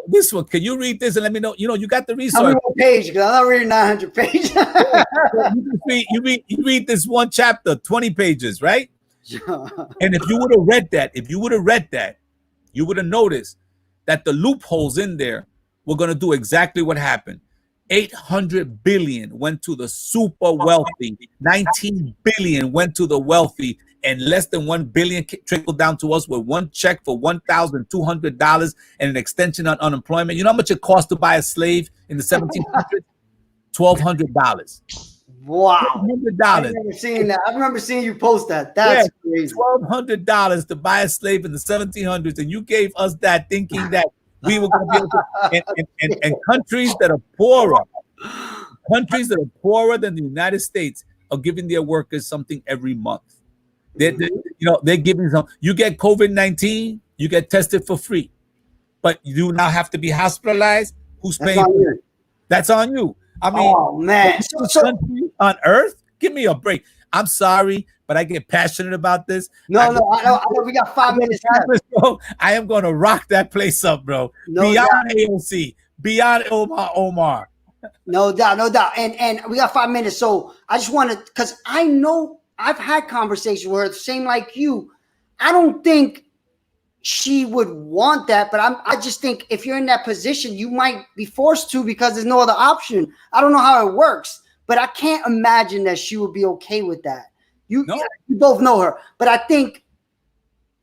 This one, can you read this and let me know? You got the resource. How many pages? Because I'm not reading 900 pages. you read this one chapter, 20 pages, right? And if you would have read that, you would have noticed that the loopholes in there we're going to do exactly what happened. 800 billion went to the super wealthy, 19 billion went to the wealthy, and less than 1 billion trickled down to us with one check for $1,200 and an extension on unemployment. You know how much it cost to buy a slave in the 1700s? $1,200. Wow. $1,200. I've never seen that. I remember seeing you post that. That's crazy. $1,200 to buy a slave in the 1700s, and you gave us that thinking that we were going to be able to. And countries that are poorer, than the United States, are giving their workers something every month. They're giving some. You get COVID-19, you get tested for free, but you now have to be hospitalized. Who's paying for it? That's on you. I mean, oh man, country on earth, give me a break. I'm sorry, but I get passionate about this. I know. We got 5 minutes left. Bro, I am going to rock that place up, bro. Beyond AOC, beyond Omar. No doubt. And we got 5 minutes. So I just want to, because I know I've had conversations with her, same like you. I don't think she would want that, but I just think if you're in that position, you might be forced to because there's no other option. I don't know how it works, but I can't imagine that she would be okay with that. You both know her, but I think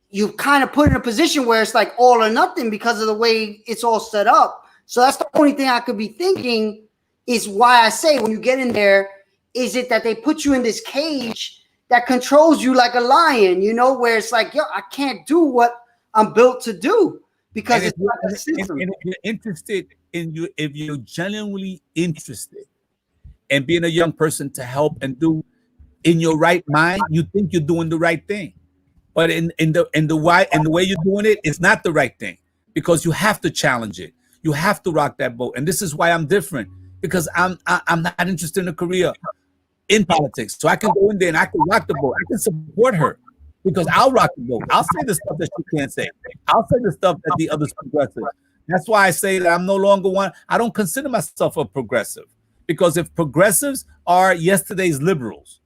you kind of put in a position where it's like all or nothing because of the way it's all set up. So that's the only thing I could be thinking is why I say when you get in there, is it that they put you in this cage that controls you like a lion, where it's like, yo, I can't do what I'm built to do because it's not a system. And if you're interested if you're genuinely interested in being a young person to help and do in your right mind, you think you're doing the right thing. But in the way you're doing it, it's not the right thing because you have to challenge it. You have to rock that boat. And this is why I'm different, because I'm not interested in a career in politics. So I can go in there and I can rock the boat. I can support her. Because I'll rock the boat. I'll say the stuff that she can't say. I'll say the stuff that the others progressive. That's why I say that I'm no longer one. I don't consider myself a progressive. Because if progressives are yesterday's liberals,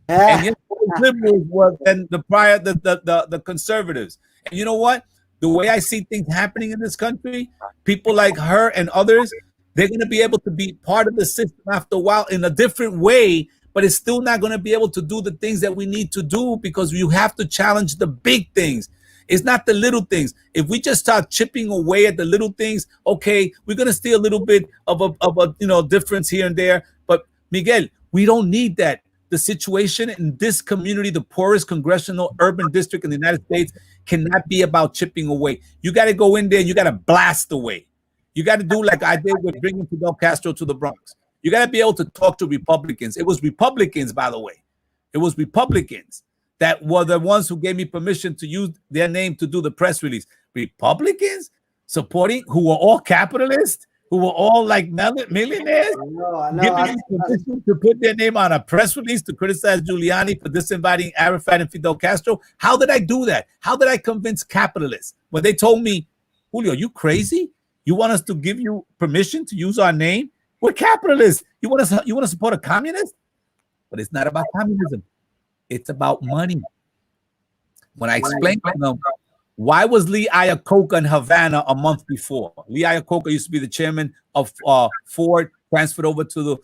and yesterday's liberals were then the conservatives. And you know what? The way I see things happening in this country, people like her and others, they're going to be able to be part of the system after a while in a different way. But it's still not going to be able to do the things that we need to do because you have to challenge the big things. It's not the little things. If we just start chipping away at the little things, okay, we're going to see a little bit of a difference here and there. But Miguel, we don't need that. The situation in this community, the poorest congressional urban district in the United States, cannot be about chipping away. You got to go in there and you got to blast away. You got to do like I did with bringing Fidel Castro to the Bronx. You got to be able to talk to Republicans. It was Republicans, by the way. It was Republicans that were the ones who gave me permission to use their name to do the press release. Republicans supporting, who were all capitalists, who were all like millionaires, I know. giving me permission to put their name on a press release to criticize Giuliani for disinviting Arafat and Fidel Castro. How did I do that? How did I convince capitalists when they told me, Julio, you crazy? You want us to give you permission to use our name? We're capitalists. You want to support a communist? But it's not about communism. It's about money. When I explained to them, why was Lee Iacocca in Havana a month before? Lee Iacocca used to be the chairman of Ford, transferred over to the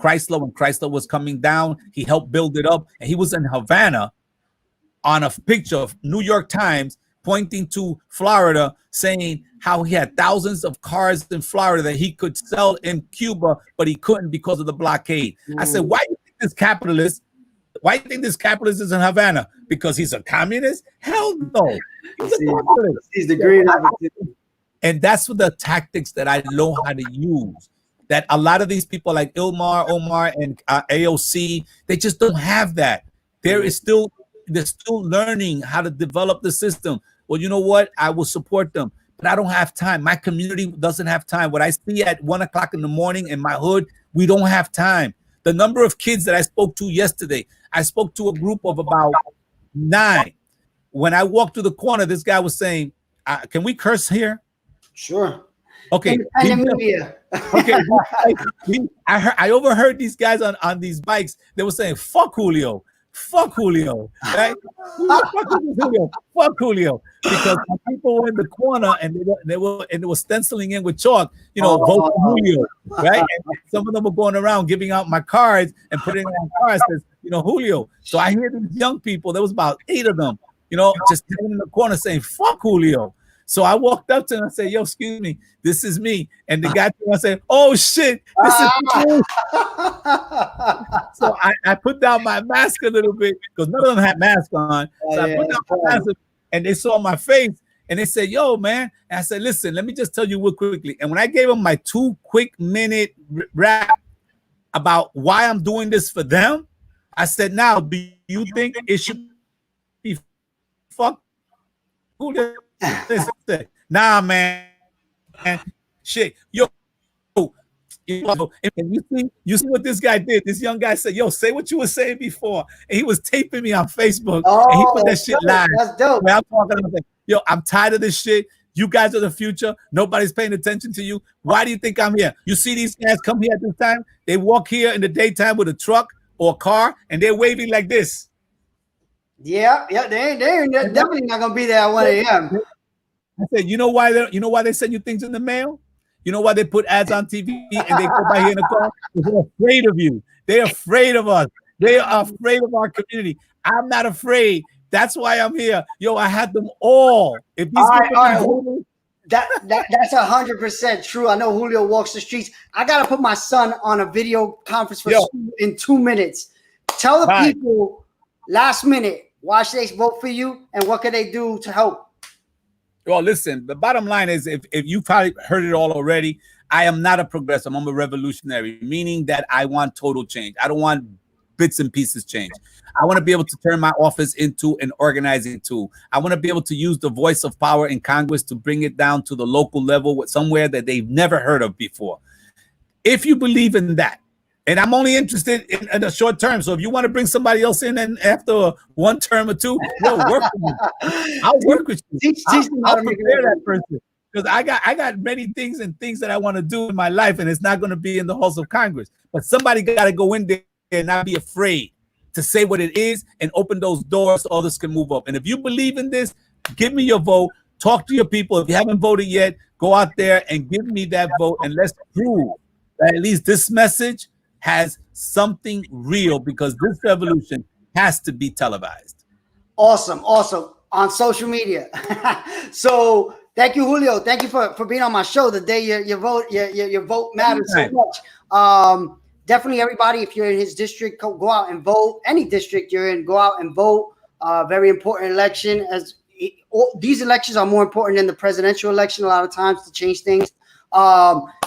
Chrysler when Chrysler was coming down. He helped build it up. And he was in Havana on a picture of New York Times pointing to Florida, saying how he had thousands of cars in Florida that he could sell in Cuba, but he couldn't because of the blockade. I said, why do you think this capitalist? Why do you think this capitalist is in Havana? Because he's a communist? Hell no. He's the green opportunity. And that's what the tactics that I know how to use. That a lot of these people like Omar, and AOC, they just don't have that. They're still learning how to develop the system. Well, you know what? I will support them, but I don't have time. My community doesn't have time. What I see at 1 o'clock in the morning in my hood, we don't have time. The number of kids that I spoke to yesterday, I spoke to a group of about 9. When I walked through the corner, this guy was saying, can we curse here? Sure. Okay. Okay. I overheard these guys on these bikes. They were saying, fuck Julio. Fuck Julio, right? Fuck Julio, because people were in the corner and they were stenciling in with chalk, vote for Julio, right? And some of them were going around giving out my cards and putting on cards that Julio. So I hear these young people. There was about 8 of them, just standing in the corner saying fuck Julio. So I walked up to him and I said, yo, excuse me, this is me. And the guy I said, oh shit, this is me. So I put down my mask a little bit because none of them had masks on. So I put down my mask and they saw my face and they said, yo, man. And I said, listen, let me just tell you real quickly. And when I gave them my 2 quick minute rap about why I'm doing this for them, I said, now, do you think it should be fucked? Nah, man. Shit. Yo, and you see what this guy did. This young guy said, yo, say what you were saying before. And he was taping me on Facebook. And he put that shit live. That's dope. I'm talking, I'm like, yo, I'm tired of this shit. You guys are the future. Nobody's paying attention to you. Why do you think I'm here? You see these guys come here at this time. They walk here in the daytime with a truck or a car, and they're waving like this. Yeah, they're definitely not gonna be there at 1 a.m. I said, you know why they send you things in the mail? You know why they put ads on TV and they go by here in the car? They're afraid of you. They're afraid of us. They are afraid of our community. I'm not afraid. That's why I'm here. Yo, I had them all. If these people that's 100% true. I know Julio walks the streets. I gotta put my son on a video conference for school in 2 minutes. Tell the people last minute why should they vote for you and what can they do to help? Well, listen, the bottom line is if you've probably heard it all already, I am not a progressive. I'm a revolutionary, meaning that I want total change. I don't want bits and pieces change. I want to be able to turn my office into an organizing tool. I want to be able to use the voice of power in Congress to bring it down to the local level with somewhere that they've never heard of before. If you believe in that, and I'm only interested in the short term. So if you want to bring somebody else in and after 1 term or 2, yo, work with me. I'll work with you. I'll prepare that person. Because I got many things that I want to do in my life, and it's not going to be in the halls of Congress. But somebody got to go in there and not be afraid to say what it is and open those doors so others can move up. And if you believe in this, give me your vote. Talk to your people. If you haven't voted yet, go out there and give me that vote, and let's prove that at least this message has something real, because this revolution has to be televised. Awesome on social media. So thank you, Julio. Thank you for being on my show the day your vote matters so much. Definitely, everybody, if you're in his district, go out and vote. Any district you're in, go out and vote. Very important election. These elections are more important than the presidential election a lot of times to change things.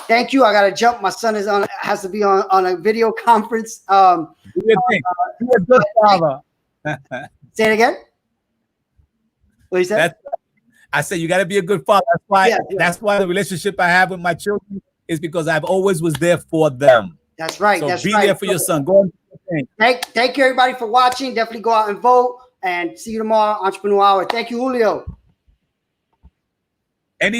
Thank you. I gotta jump. My son has to be on a video conference. Be a good father. Say it again. What you said? I said you got to be a good father. That's why the relationship I have with my children is because I've always was there for them. That's right. So be there for your son. Go on. Thank you, everybody, for watching. Definitely go out and vote. And see you tomorrow, Entrepreneur Hour. Thank you, Julio. Anytime.